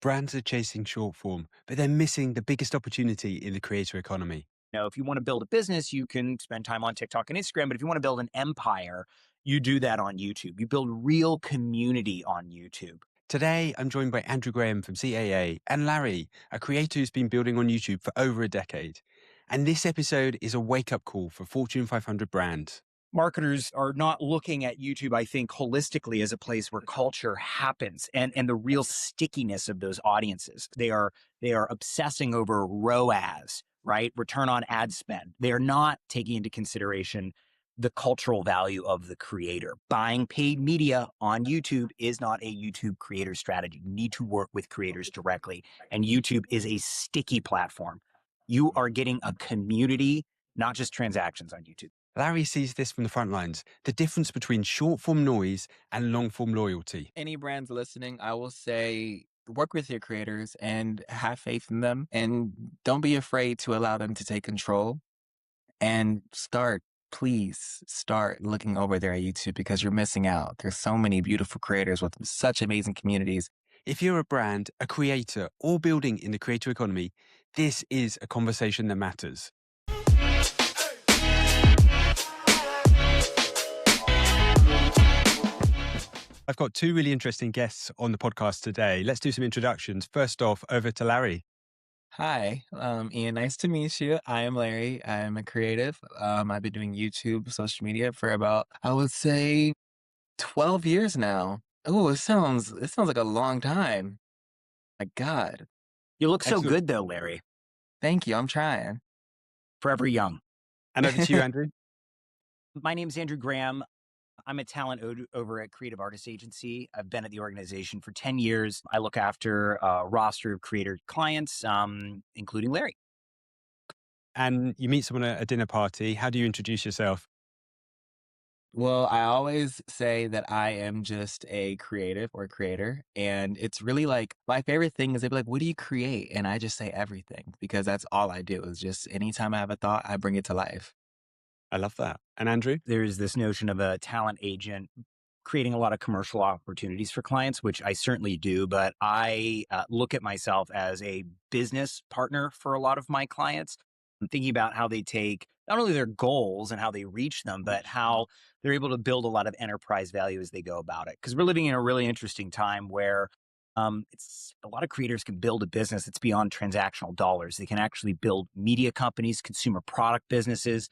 Brands are chasing short form, but they're missing the biggest opportunity in the creator economy. If you want to build a business, you can spend time on TikTok and Instagram. But if you want to build an empire, you do that on YouTube. You build real community on YouTube. Today, I'm joined by Andrew Graham from CAA and Larray, a creator who's been building on YouTube for over a decade. And this episode is a wake-up call for Fortune 500 brands. Marketers are not looking at YouTube, I think, holistically as a place where culture happens and the real stickiness of those audiences. They are obsessing over ROAS, right? Return on ad spend. They are not taking into consideration the cultural value of the creator. Buying paid media on YouTube is not a YouTube creator strategy. You need to work with creators directly. And YouTube is a sticky platform. You are getting a community, not just transactions on YouTube. Larry sees this from the front lines, the difference between short-form noise and long-form loyalty. Any brands listening, I will say work with your creators and have faith in them, and don't be afraid to allow them to take control, and please start looking over there at YouTube because you're missing out. There's so many beautiful creators with such amazing communities. If you're a brand, a creator, or building in the creator economy, this is a conversation that matters. I've got two really interesting guests on the podcast today. Let's do some introductions. First off, over to Larry. Hi, Ian, nice to meet you. I am Larry. I'm a creative. I've been doing YouTube, social media for about, I would say, 12 years now. Oh, it sounds like a long time. My God. You look so Excellent. good, though, Larry. Thank you. I'm trying. Forever young. And over to you, Andrew. My name is Andrew Graham. I'm a talent over at Creative Artists Agency. I've been at the organization for 10 years. I look after a roster of creator clients, including Larry. And you meet someone at a dinner party. How do you introduce yourself? Well, I always say that I am just a creative or creator. And it's really like my favorite thing is they'd be like, what do you create? And I just say everything because that's all I do is just anytime I have a thought, I bring it to life. I love that. And Andrew? There's this notion of a talent agent creating a lot of commercial opportunities for clients, which I certainly do, but I look at myself as a business partner for a lot of my clients. I'm thinking about how they take not only their goals and how they reach them, but how they're able to build a lot of enterprise value as they go about it. Because we're living in a really interesting time where it's a lot of creators can build a business that's beyond transactional dollars. They can actually build media companies, consumer product businesses.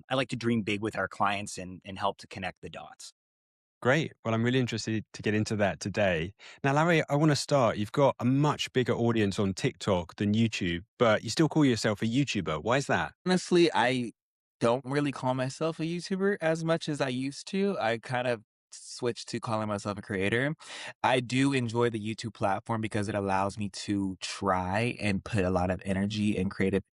I like to dream big with our clients and help to connect the dots. Great. Well, I'm really interested to get into that today. Now, Larry, I want to start. You've got a much bigger audience on TikTok than YouTube, but you still call yourself a YouTuber. Why is that? Honestly, I don't really call myself a YouTuber as much as I used to. I kind of switched to calling myself a creator. I do enjoy the YouTube platform because it allows me to try and put a lot of energy and creative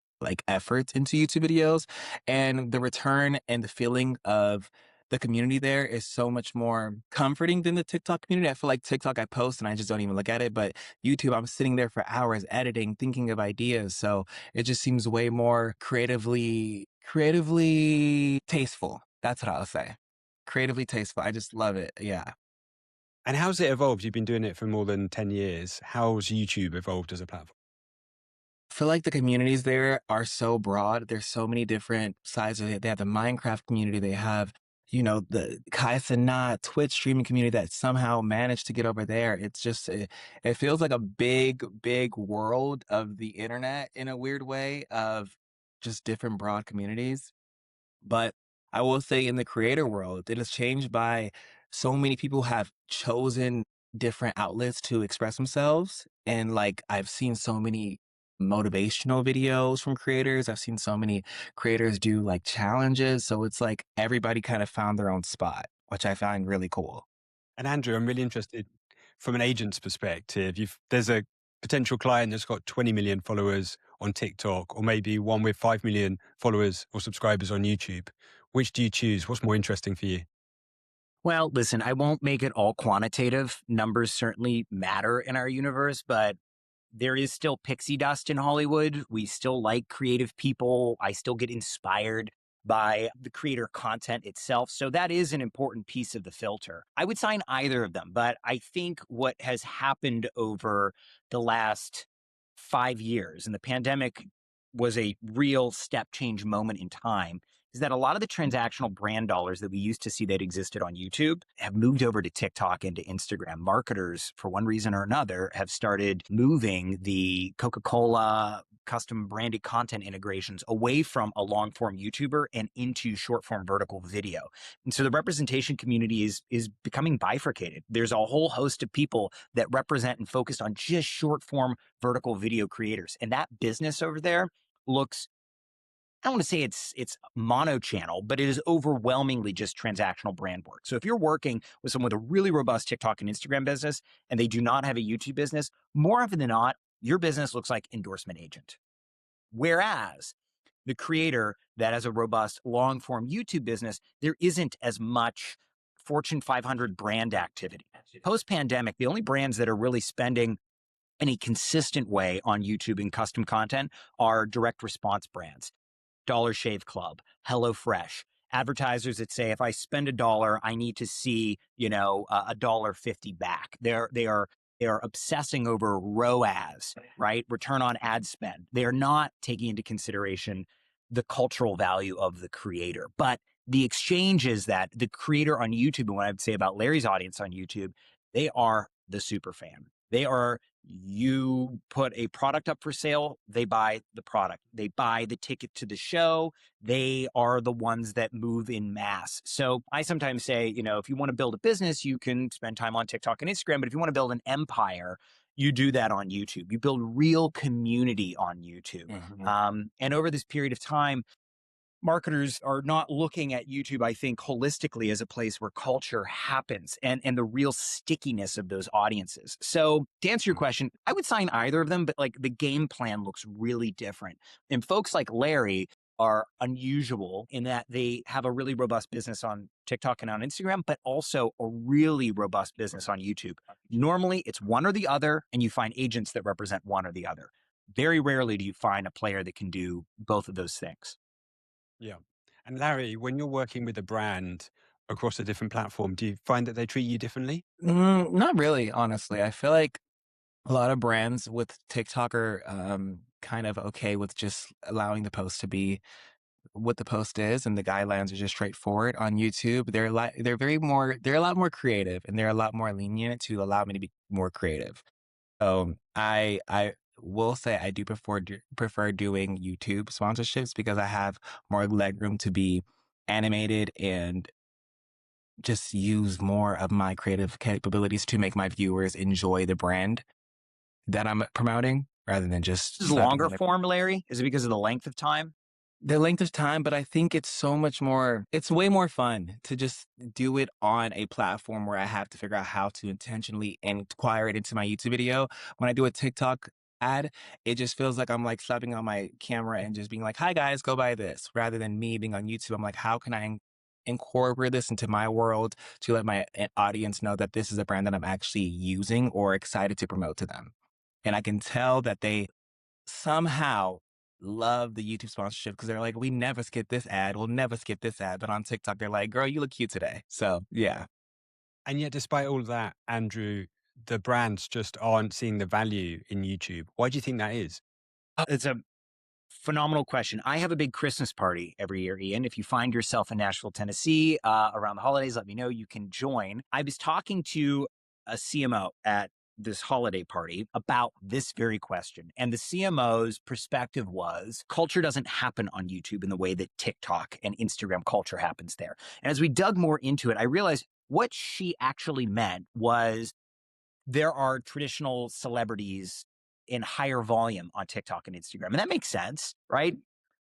efforts into YouTube videos. And the return and the feeling of the community there is so much more comforting than the TikTok community. I feel like TikTok I post and I just don't even look at it, but YouTube I'm sitting there for hours editing, thinking of ideas. So it just seems way more creatively tasteful. That's what I'll say. Creatively tasteful. I just love it. Yeah. And how's it evolved? You've been doing it for more than 10 years. How's YouTube evolved as a platform? I feel like the communities there are so broad. There's so many different sides of it. They have the Minecraft community. They have, the Kai Cenat Twitch streaming community that somehow managed to get over there. It's just, it feels like a big, big world of the internet in a weird way of just different broad communities. But I will say in the creator world, it has changed by so many people have chosen different outlets to express themselves. And I've seen so many motivational videos from creators. I've seen so many creators do challenges. So it's like everybody kind of found their own spot, which I find really cool. And Andrew, I'm really interested from an agent's perspective. There's a potential client that's got 20 million followers on TikTok, or maybe one with 5 million followers or subscribers on YouTube. Which do you choose? What's more interesting for you? Well, listen, I won't make it all quantitative. Numbers certainly matter in our universe, but there is still pixie dust in Hollywood. We still like creative people. I still get inspired by the creator content itself. So that is an important piece of the filter. I would sign either of them, but I think what has happened over the last 5 years, and the pandemic was a real step change moment in time, is that a lot of the transactional brand dollars that we used to see that existed on YouTube have moved over to TikTok and to Instagram. Marketers, for one reason or another, have started moving the Coca-Cola custom branded content integrations away from a long form YouTuber and into short form vertical video. And so the representation community is becoming bifurcated. There's a whole host of people that represent and focus on just short form vertical video creators. And that business over there looks, I don't want to say it's mono channel, but it is overwhelmingly just transactional brand work. So if you're working with someone with a really robust TikTok and Instagram business and they do not have a YouTube business, more often than not, your business looks like endorsement agent. Whereas the creator that has a robust long form YouTube business, there isn't as much Fortune 500 brand activity. Post pandemic, the only brands that are really spending in a consistent way on YouTube and custom content are direct response brands. Dollar Shave Club, HelloFresh, advertisers that say, if I spend $1, I need to see, $1.50 back. They are obsessing over ROAS, right? Return on ad spend. They are not taking into consideration the cultural value of the creator. But the exchange is that the creator on YouTube, and what I would say about Larry's audience on YouTube, they are the super fan. They are, you put a product up for sale, they buy the product. They buy the ticket to the show. They are the ones that move in mass. So I sometimes say, if you want to build a business, you can spend time on TikTok and Instagram. But if you want to build an empire, you do that on YouTube. You build real community on YouTube. And over this period of time, marketers are not looking at YouTube, I think, holistically as a place where culture happens and the real stickiness of those audiences. So to answer your question, I would sign either of them, but like the game plan looks really different. And folks like Larry are unusual in that they have a really robust business on TikTok and on Instagram, but also a really robust business on YouTube. Normally it's one or the other, and you find agents that represent one or the other. Very rarely do you find a player that can do both of those things. Yeah. And Larry, when you're working with a brand across a different platform, do you find that they treat you differently? Not really, honestly. I feel like a lot of brands with TikTok are kind of okay with just allowing the post to be what the post is, and the guidelines are just straightforward. On YouTube, they're a lot more creative, and they're a lot more lenient to allow me to be more creative. I will say I do prefer doing YouTube sponsorships because I have more leg room to be animated and just use more of my creative capabilities to make my viewers enjoy the brand that I'm promoting rather than just This is slapping longer them. form, Larry? Is it because of the length of time? The length of time, but I think it's so much more, it's way more fun to just do it on a platform where I have to figure out how to intentionally inquire it into my YouTube video. When I do a TikTok ad, it just feels like I'm like slapping on my camera and just being like, hi guys, go buy this. Rather than me being on YouTube, I'm like, how can I incorporate this into my world to let my audience know that this is a brand that I'm actually using or excited to promote to them? And I can tell that they somehow love the YouTube sponsorship because they're like, we never skip this ad. We'll never skip this ad. But on TikTok, they're like, girl, you look cute today. So yeah. And yet, despite all of that, Andrew, the brands just aren't seeing the value in YouTube. Why do you think that is? It's a phenomenal question. I have a big Christmas party every year, Ian. If you find yourself in Nashville, Tennessee around the holidays, let me know. You can join. I was talking to a CMO at this holiday party about this very question. And the CMO's perspective was culture doesn't happen on YouTube in the way that TikTok and Instagram culture happens there. And as we dug more into it, I realized what she actually meant was there are traditional celebrities in higher volume on TikTok and Instagram. And that makes sense, right?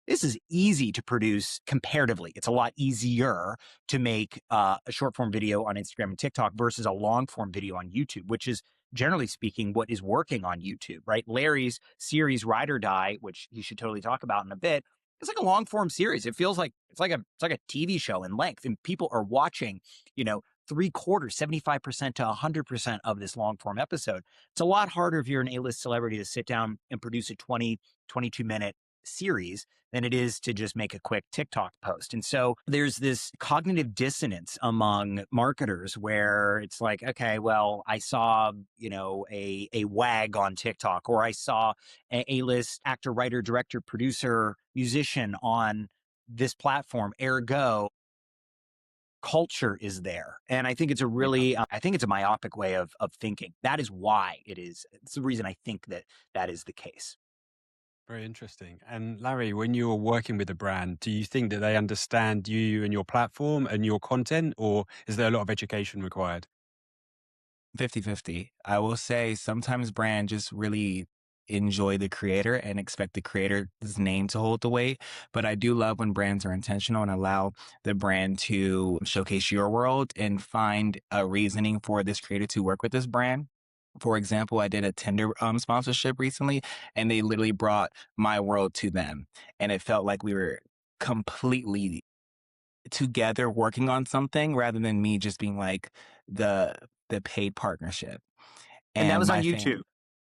This is easy to produce comparatively. It's a lot easier to make a short form video on Instagram and TikTok versus a long form video on YouTube, which is generally speaking what is working on YouTube, right? Larry's series Ride or Die, which he should totally talk about in a bit, it's like a long form series. It feels like it's like a TV show in length, and people are watching, you know, 3/4, 75% to 100% of this long form episode. It's a lot harder if you're an A-list celebrity to sit down and produce a 22 minute series than it is to just make a quick TikTok post. And so there's this cognitive dissonance among marketers where it's like, okay, well, I saw, a wag on TikTok, or I saw a list actor, writer, director, producer, musician on this platform. Ergo, culture is there. And I think it's a Yeah. really, I think it's a myopic way of thinking. That is why it is. It's the reason I think that that is the case. Very interesting. And Larry, when you're working with a brand, do you think that they understand you and your platform and your content, or is there a lot of education required? 50-50. I will say sometimes brands just really enjoy the creator and expect the creator's name to hold the weight. But I do love when brands are intentional and allow the brand to showcase your world and find a reasoning for this creator to work with this brand. For example, I did a Tinder sponsorship recently, and they literally brought my world to them. And it felt like we were completely together working on something rather than me just being like the the paid partnership. And that And was on my fan YouTube.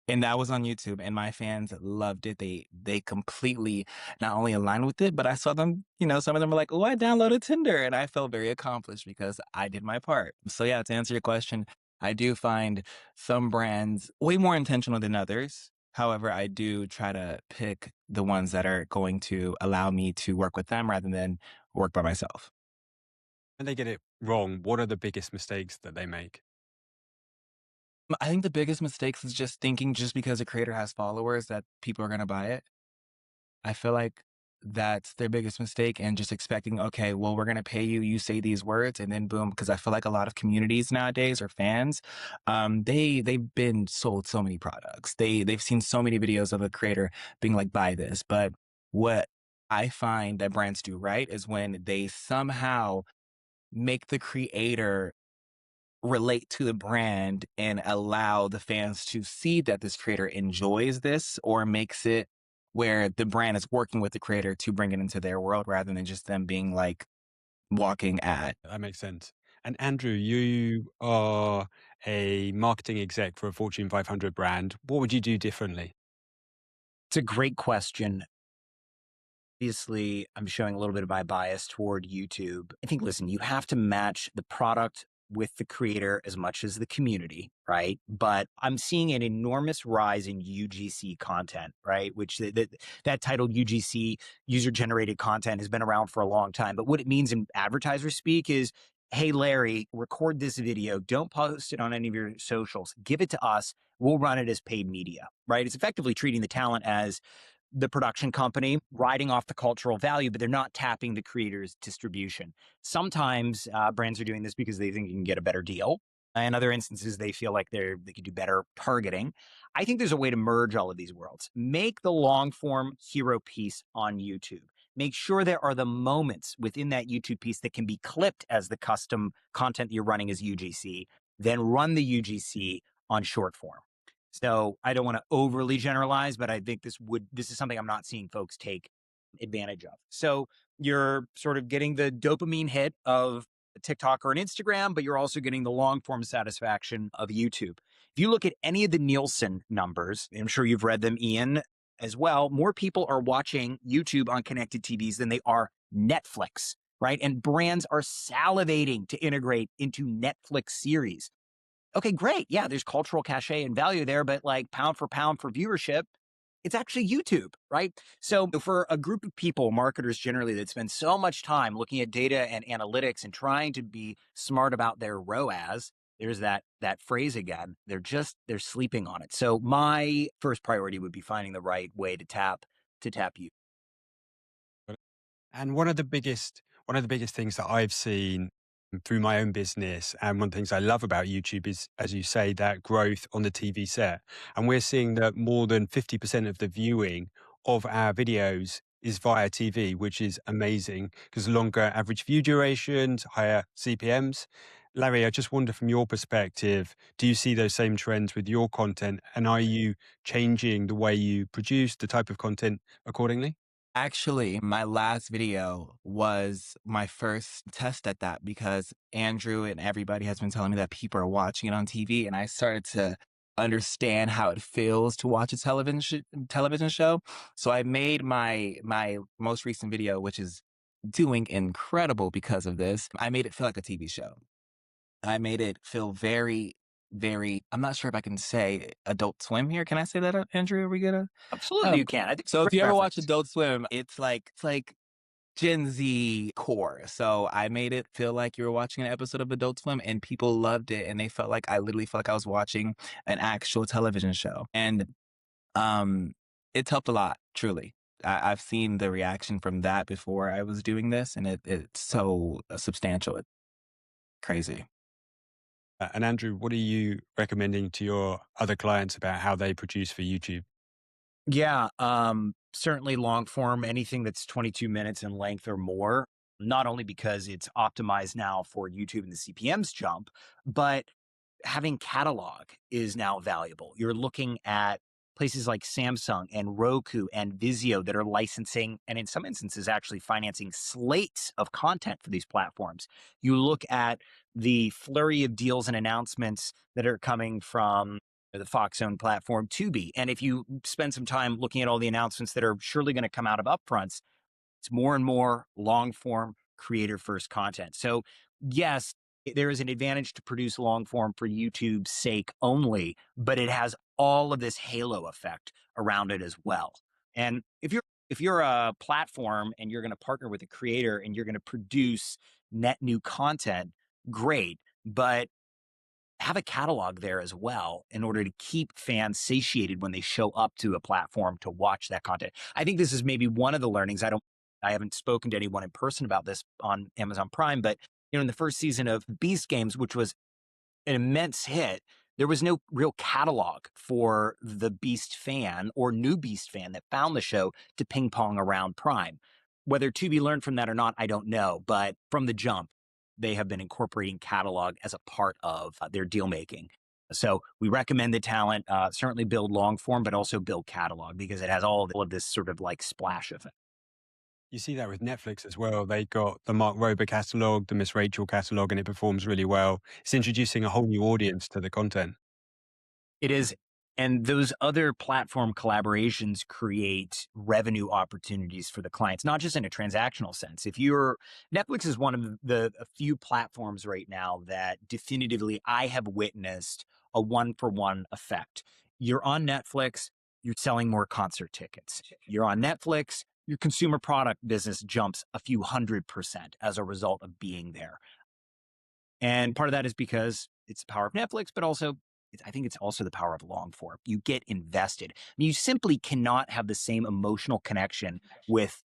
and that was on YouTube, and my fans loved it. They completely not only aligned with it, but I saw them, some of them were like, "Oh, I downloaded Tinder," and I felt very accomplished because I did my part. So yeah, to answer your question, I do find some brands way more intentional than others. However, I do try to pick the ones that are going to allow me to work with them rather than work by myself. When they get it wrong, what are the biggest mistakes that they make? I think the biggest mistakes is just thinking just because a creator has followers that people are gonna buy it. I feel like that's their biggest mistake and just expecting, okay, well, we're gonna pay you, you say these words, and then boom. Because I feel like a lot of communities nowadays or fans, they've been sold so many products. They've seen so many videos of a creator being like, buy this. But what I find that brands do right is when they somehow make the creator relate to the brand and allow the fans to see that this creator enjoys this or makes it where the brand is working with the creator to bring it into their world rather than just them being like walking ad. That makes sense. And Andrew, you are a marketing exec for a Fortune 500 brand. What would you do differently? It's a great question. Obviously, I'm showing a little bit of my bias toward YouTube. I think, listen, you have to match the product with the creator as much as the community, right? But I'm seeing an enormous rise in UGC content, right? Which that titled UGC, user generated content, has been around for a long time. But what it means in advertiser speak is, hey, Larry, record this video. Don't post it on any of your socials. Give it to us. We'll run it as paid media, right? It's effectively treating the talent as the production company riding off the cultural value, but they're not tapping the creator's distribution. Sometimes brands are doing this because they think you can get a better deal. In other instances, they feel like they could do better targeting. I think there's a way to merge all of these worlds. Make the long form hero piece on YouTube. Make sure there are the moments within that YouTube piece that can be clipped as the custom content you're running as UGC. Then run the UGC on short form. So I don't want to overly generalize, but I think this is something I'm not seeing folks take advantage of. So you're sort of getting the dopamine hit of TikTok or an Instagram, but you're also getting the long form satisfaction of YouTube. If you look at any of the Nielsen numbers, I'm sure you've read them, Ian, as well, more people are watching YouTube on connected TVs than they are Netflix, right? And brands are salivating to integrate into Netflix series. Okay, great. Yeah, there's cultural cachet and value there, but like pound for viewership, it's actually YouTube, right? So for a group of people, marketers generally, that spend so much time looking at data and analytics and trying to be smart about their ROAS, there's that phrase again. They're sleeping on it. So my first priority would be finding the right way to tap you. And one of the biggest things that I've seen through my own business, and one of the things I love about YouTube is, as you say, that growth on the TV set. And we're seeing that more than 50% of the viewing of our videos is via TV, which is amazing because longer average view durations, higher CPMs. Larry, I just wonder from your perspective, do you see those same trends with your content? And are you changing the way you produce the type of content accordingly? Actually, my last video was my first test at that because Andrew and everybody has been telling me that people are watching it on TV, and I started to understand how it feels to watch a television show. So I made my most recent video, which is doing incredible because of this. I made it feel like a TV show. I made it feel very, very, I'm not sure if I can say Adult Swim here. Can I say that, Andrew? Are we gonna? Absolutely, you can. I think So if great you ever watch reference. Adult Swim, it's like Gen Z core. So I made it feel like you were watching an episode of Adult Swim, and people loved it, and they felt like I literally felt like I was watching an actual television show. And um it's helped a lot, truly. I've seen the reaction from that before I was doing this, and it's so substantial. It's crazy. And Andrew, what are you recommending to your other clients about how they produce for YouTube? Yeah, certainly long form, anything that's 22 minutes in length or more, not only because it's optimized now for YouTube and the CPMs jump, but having catalog is now valuable. You're looking at places like Samsung and Roku and Vizio that are licensing and in some instances actually financing slates of content for these platforms. You look at the flurry of deals and announcements that are coming from the Fox owned platform Tubi. And if you spend some time looking at all the announcements that are surely going to come out of upfronts, it's more and more long form creator first content. So, yes, there is an advantage to produce long form for YouTube's sake only, but it has all of this halo effect around it as well. And if you're a platform and you're going to partner with a creator and you're going to produce net new content, great, but have a catalog there as well in order to keep fans satiated when they show up to a platform to watch that content. I think this is maybe one of the learnings. I haven't spoken to anyone in person about this on Amazon Prime, but in the first season of Beast Games, which was an immense hit, there was no real catalog for the Beast fan or new Beast fan that found the show to ping pong around Prime. Whether Tubi learned from that or not, I don't know. But from the jump, they have been incorporating catalog as a part of their deal making. So we recommend the talent certainly build long form, but also build catalog because it has all of this sort of like splash effect. You see that with Netflix as well. They got the Mark Rober catalog, the Miss Rachel catalog, and it performs really well. It's introducing a whole new audience to the content. It is. And those other platform collaborations create revenue opportunities for the clients, not just in a transactional sense. If you're Netflix is one of the a few platforms right now that definitively I have witnessed a one for one effect. You're on Netflix, you're selling more concert tickets. You're on Netflix, your consumer product business jumps a few 100% as a result of being there. And part of that is because it's the power of Netflix, but also I think it's also the power of long form. You get invested. I mean, you simply cannot have the same emotional connection with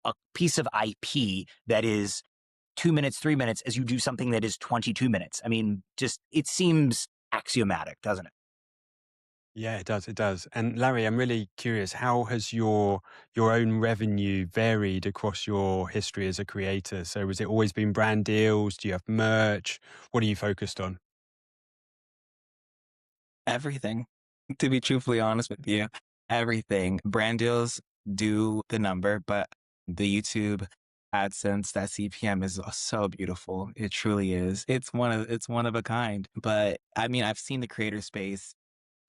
a piece of IP that is 2 minutes, 3 minutes as you do something that is 22 minutes. I mean, just it seems axiomatic, doesn't it? Yeah, it does. It does. And Larry, I'm really curious, how has your own revenue varied across your history as a creator? So has it always been brand deals? Do you have merch? What are you focused on? Everything. To be truthfully honest with you, everything. Brand deals do the number, but the YouTube AdSense, that CPM is so beautiful. It truly is. It's one of a kind. But I mean, I've seen the creator space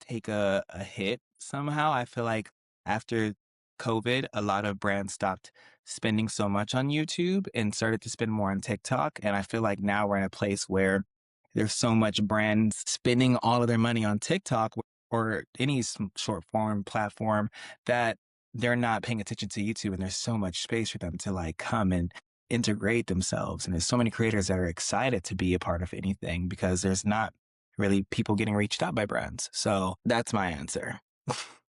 take a hit somehow. I feel like after COVID, a lot of brands stopped spending so much on YouTube and started to spend more on TikTok. And I feel like now we're in a place where there's so much brands spending all of their money on TikTok or any short form platform that they're not paying attention to YouTube. And there's so much space for them to like come and integrate themselves. And there's so many creators that are excited to be a part of anything because there's not really people getting reached out by brands. So that's my answer.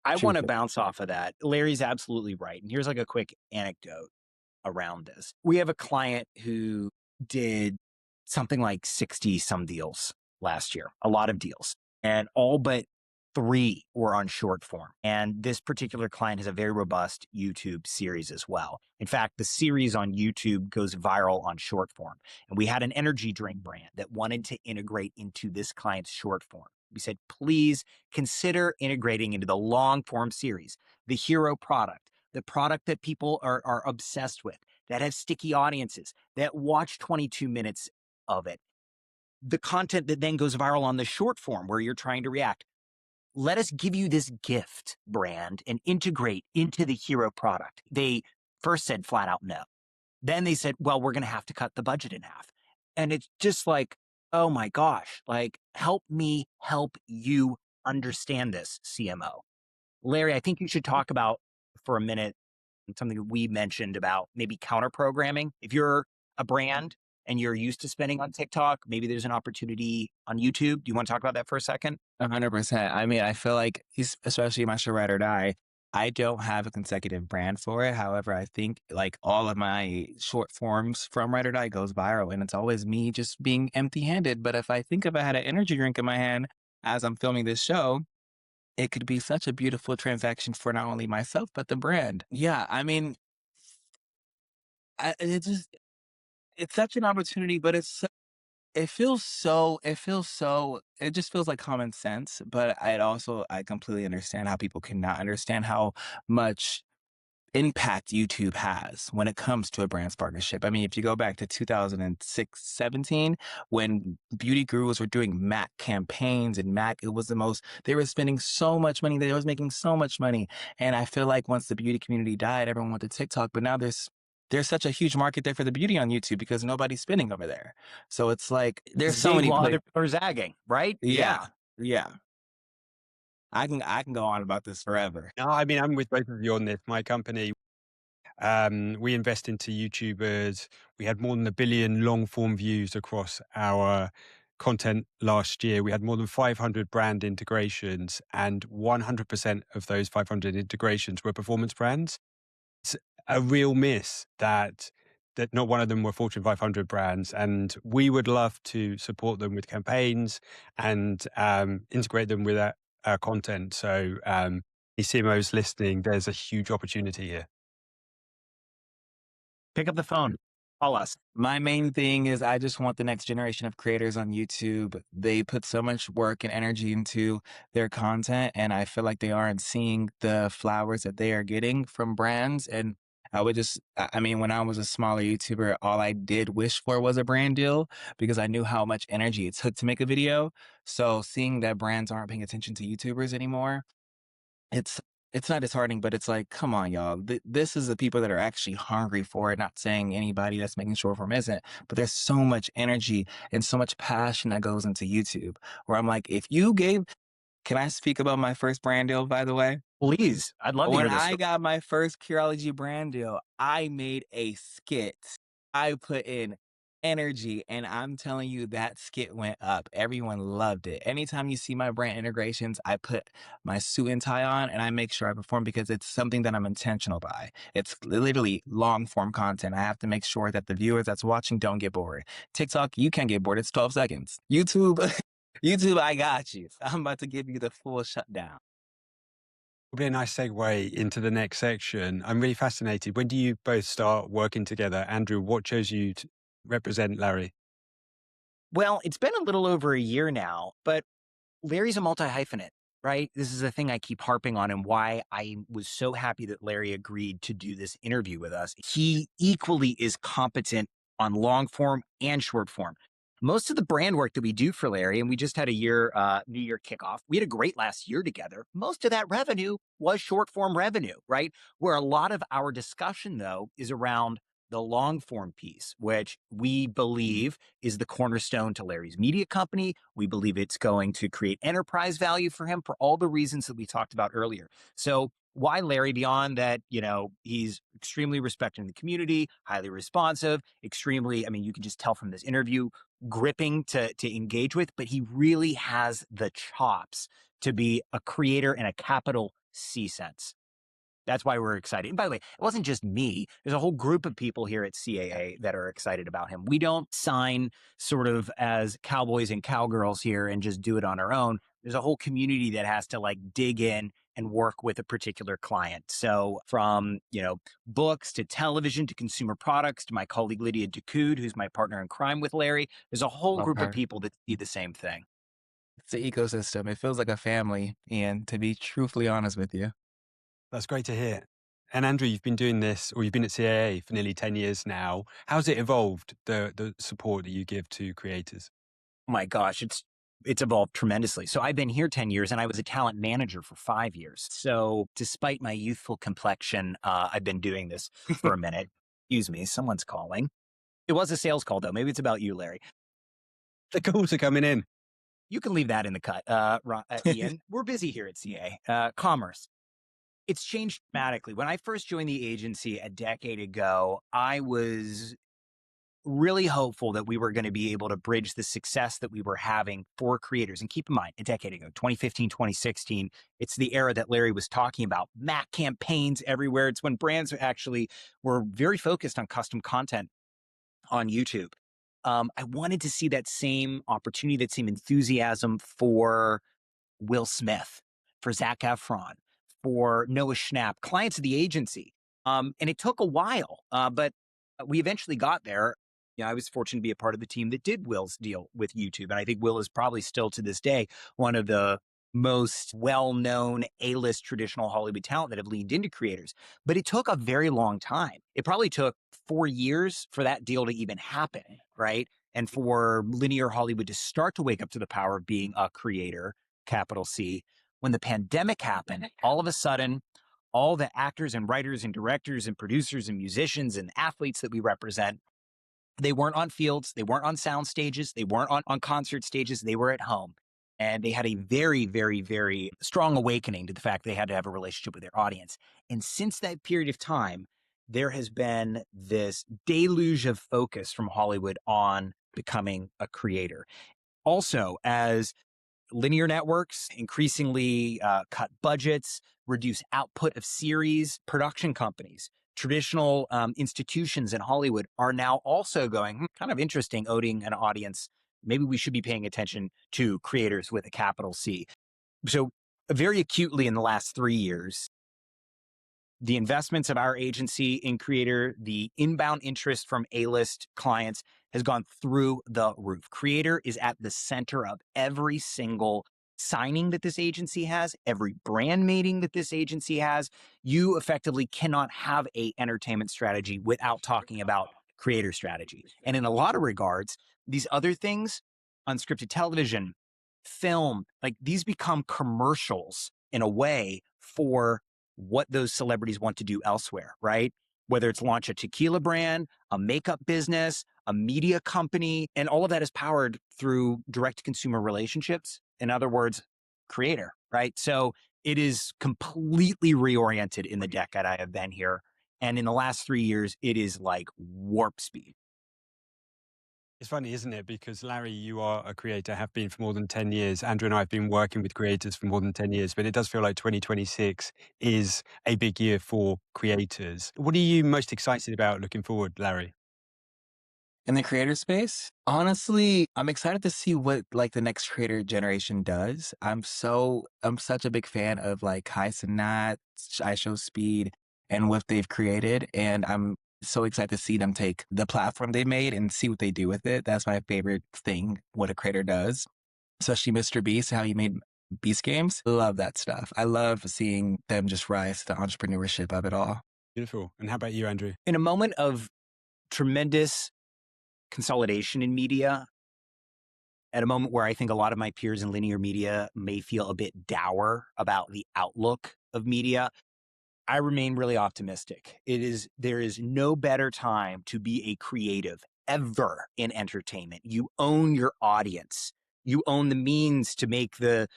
I want to Truthfully. bounce off of that. Larry's absolutely right. And here's like a quick anecdote around this. We have a client who did something like 60 some deals last year, a lot of deals, and all but three were on short form. And this particular client has a very robust YouTube series as well. In fact, the series on YouTube goes viral on short form. And we had an energy drink brand that wanted to integrate into this client's short form. We said, please consider integrating into the long form series, the hero product, the product that people are obsessed with, that has sticky audiences, that watch 22 minutes of it. The content that then goes viral on the short form where you're trying to react. let us give you this gift brand and integrate into the hero product. They first said flat out no. Then they said, well, we're going to have to cut the budget in half. And it's just like, oh my gosh, like, help me help you understand this, CMO. Larry, I think you should talk about for a minute something that we mentioned about maybe counter programming. If you're a brand and you're used to spending on TikTok, maybe there's an opportunity on YouTube. Do you want to talk about that for a second? 100%. I mean, I feel like, especially my show Ride or Die, I don't have a consecutive brand for it. However, I think like all of my short forms from Ride or Die goes viral, and it's always me just being empty handed. But if I had an energy drink in my hand as I'm filming this show, it could be such a beautiful transaction for not only myself, but the brand. Yeah. I mean, it's such an opportunity, but it just feels like common sense, but I completely understand how people cannot understand how much impact YouTube has when it comes to a brand's partnership. I mean, if you go back to 2006, 17, when beauty gurus were doing MAC campaigns and MAC, they were spending so much money, they was making so much money. And I feel like once the beauty community died, everyone went to TikTok, but now there's such a huge market there for the beauty on YouTube because nobody's spending over there. So it's like there's so Zig many while places. other people are zagging, right? Yeah, yeah. I can go on about this forever. No, I mean, I'm with both of you on this. My company, we invest into YouTubers. We had more than 1 billion long form views across our content last year. We had more than 500 brand integrations, and 100% of those 500 integrations were performance brands. It's a real miss that not one of them were Fortune 500 brands, and we would love to support them with campaigns and integrate them with our content. So, CMOs listening, there's a huge opportunity here. Pick up the phone, call us. My main thing is I just want the next generation of creators on YouTube. They put so much work and energy into their content, and I feel like they aren't seeing the flowers that they are getting from brands. And I mean, when I was a smaller YouTuber, all I did wish for was a brand deal because I knew how much energy it took to make a video. So seeing that brands aren't paying attention to YouTubers anymore, it's it's not disheartening, but it's like, come on, y'all. This is the people that are actually hungry for it. Not saying anybody that's making short form isn't, but there's so much energy and so much passion that goes into YouTube. Where I'm like, if you gave, can I speak about my first brand deal, by the way? Please, I'd love to When hear this I story. got my first Curology brand deal, I made a skit. I put in energy, and I'm telling you, that skit went up. Everyone loved it. Anytime you see my brand integrations, I put my suit and tie on, and I make sure I perform because it's something that I'm intentional by. It's literally long form content. I have to make sure that the viewers that's watching don't get bored. TikTok, you can't get bored. It's 12 seconds. YouTube, YouTube, I got you. I'm about to give you the full shutdown. It'll be a nice segue into the next section. I'm really fascinated. When do you both start working together? Andrew, what chose you to represent Larry? Well, it's been a little over a year now, but Larry's a multi-hyphenate, right? This is a thing I keep harping on and why I was so happy that Larry agreed to do this interview with us. He equally is competent on long form and short form. Most of the brand work that we do for Larry, and we just had a New Year kickoff. We had a great last year together. Most of that revenue was short form revenue, right? Where a lot of our discussion, though, is around the long form piece, which we believe is the cornerstone to Larry's media company. We believe it's going to create enterprise value for him for all the reasons that we talked about earlier. So why Larry beyond that, he's extremely respected in the community, highly responsive, extremely, I mean, you can just tell from this interview, gripping to engage with, but he really has the chops to be a creator in a capital C sense. That's why we're excited. And by the way, it wasn't just me. There's a whole group of people here at CAA that are excited about him. We don't sign sort of as cowboys and cowgirls here and just do it on our own. There's a whole community that has to like dig in and work with a particular client. So from, books to television to consumer products to my colleague Lydia Ducoud, who's my partner in crime with Larry, there's a whole group of Okay. people that see the same thing. It's the ecosystem. It feels like a family. And to be truthfully honest with you, That's great to hear. And Andrew, you've been doing this, or you've been at CAA for nearly 10 years now. How's it evolved, the support that you give to creators? Oh my gosh, it's It's evolved tremendously. So I've been here 10 years and I was a talent manager for 5 years. So despite my youthful complexion, I've been doing this for a minute. Excuse me, someone's calling. It was a sales call though. Maybe it's about you, Larry. The calls are coming in. You can leave that in the cut, Ian. We're busy here at CA. Commerce. It's changed dramatically. When I first joined the agency a decade ago, I was really hopeful that we were going to be able to bridge the success that we were having for creators. And keep in mind, a decade ago, 2015, 2016, it's the era that Larry was talking about. Mac campaigns everywhere. It's when brands actually were very focused on custom content on YouTube. I wanted to see that same opportunity, that same enthusiasm for Will Smith, for Zac Efron, for Noah Schnapp, clients of the agency. And it took a while, but we eventually got there. I was fortunate to be a part of the team that did Will's deal with YouTube. And I think Will is probably still to this day one of the most well-known A-list traditional Hollywood talent that have leaned into creators. But it took a very long time. It probably took 4 years for that deal to even happen, right? And for linear Hollywood to start to wake up to the power of being a creator, capital C. When the pandemic happened, all of a sudden, all the actors and writers and directors and producers and musicians and athletes that we represent, they weren't on fields, they weren't on sound stages, they weren't on concert stages, they were at home. And they had a very, very, very strong awakening to the fact they had to have a relationship with their audience. And since that period of time, there has been this deluge of focus from Hollywood on becoming a creator. Also, as linear networks increasingly cut budgets, reduce output of series, production companies, traditional institutions in Hollywood are now also going, kind of interesting, owning an audience. Maybe we should be paying attention to creators with a capital C. So very acutely in the last 3 years, the investments of our agency in creator, the inbound interest from A-list clients has gone through the roof. Creator is at the center of every single signing that this agency has, every brand meeting that this agency has. You effectively cannot have a entertainment strategy without talking about creator strategy. And in a lot of regards, these other things, unscripted television, film, like these become commercials in a way for what those celebrities want to do elsewhere, right? Whether it's launch a tequila brand, a makeup business, a media company, and all of that is powered through direct consumer relationships. In other words, creator, right? So it is completely reoriented in the decade I have been here. And in the last 3 years, it is like warp speed. It's funny, isn't it? Because Larry, you are a creator, have been for more than 10 years. Andrew and I have been working with creators for more than 10 years, but it does feel like 2026 is a big year for creators. What are you most excited about looking forward, Larry? In the creator space, honestly, I'm excited to see what like the next creator generation does. I'm such a big fan of like Kai Cenat, I Show Speed, and what they've created. And I'm so excited to see them take the platform they made and see what they do with it. That's my favorite thing, what a creator does. Especially Mr. Beast, how he made Beast Games. Love that stuff. I love seeing them just rise to the entrepreneurship of it all. Beautiful. And how about you, Andrew? In a moment of tremendous consolidation in media, at a moment where I think a lot of my peers in linear media may feel a bit dour about the outlook of media, I remain really optimistic. There is no better time to be a creative ever in entertainment. You own your audience. You own the means to make the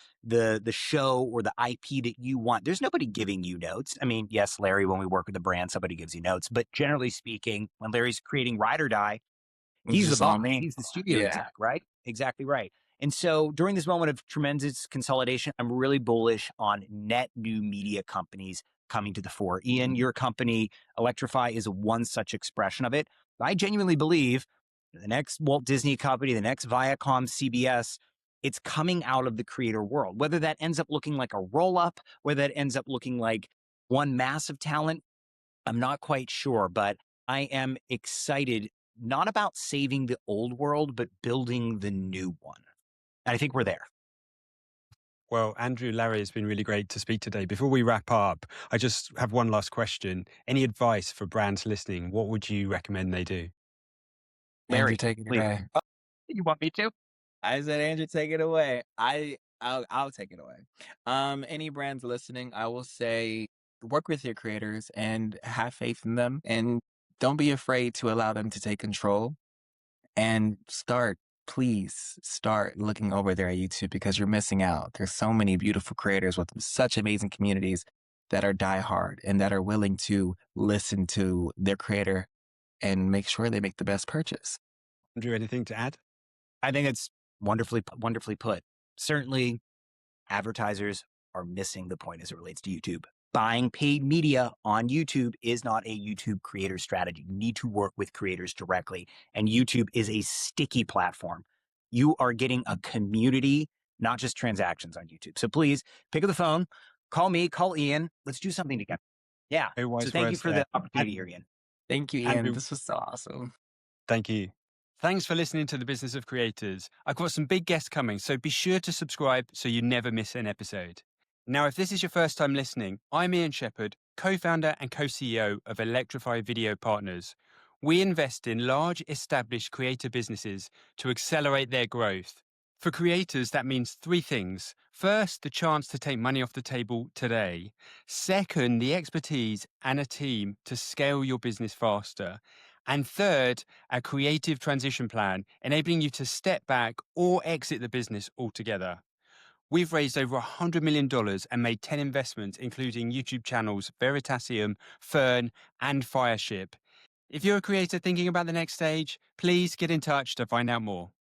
show or the IP that you want. There's nobody giving you notes. I mean, yes, Larry, when we work with a brand, somebody gives you notes. But generally speaking, when Larry's creating Ride or Die, he's the boss. He's the studio exec, right? Exactly right. And so during this moment of tremendous consolidation, I'm really bullish on net new media companies coming to the fore. Ian, your company, Electrify, is one such expression of it. I genuinely believe the next Walt Disney company, the next Viacom, CBS, it's coming out of the creator world. Whether that ends up looking like a roll-up, whether that ends up looking like one massive talent, I'm not quite sure, but I am excited not about saving the old world, but building the new one. And I think we're there. Well, Andrew, Larry, it's been really great to speak today. Before we wrap up, I just have one last question. Any advice for brands listening? What would you recommend they do? Andrew, Larry, take it please. away. You want me to? I said, Andrew, take it away. I'll take it away. Any brands listening, I will say work with your creators and have faith in them, and don't be afraid to allow them to take control and please start looking over there at YouTube because you're missing out. There's so many beautiful creators with such amazing communities that are diehard and that are willing to listen to their creator and make sure they make the best purchase. Andrew, anything to add? I think it's wonderfully put. Certainly, advertisers are missing the point as it relates to YouTube. Buying paid media on YouTube is not a YouTube creator strategy. You need to work with creators directly, and YouTube is a sticky platform. You are getting a community, not just transactions on YouTube. So please pick up the phone, call me, call Ian. Let's do something together. Yeah. Very wise So thank you words for there. the opportunity here, Ian. Thank you, Ian. Andrew, This was so awesome. thank you. Thanks for listening to The Business of Creators. I've got some big guests coming, so be sure to subscribe so you never miss an episode. Now, if this is your first time listening, I'm Ian Shepherd, co-founder and co-CEO of Electrify Video Partners. We invest in large, established creator businesses to accelerate their growth. For creators, that means three things. First, the chance to take money off the table today. Second, the expertise and a team to scale your business faster. And third, a creative transition plan, enabling you to step back or exit the business altogether. We've raised over $100 million and made 10 investments, including YouTube channels Veritasium, Fern, and Fireship. If you're a creator thinking about the next stage, please get in touch to find out more.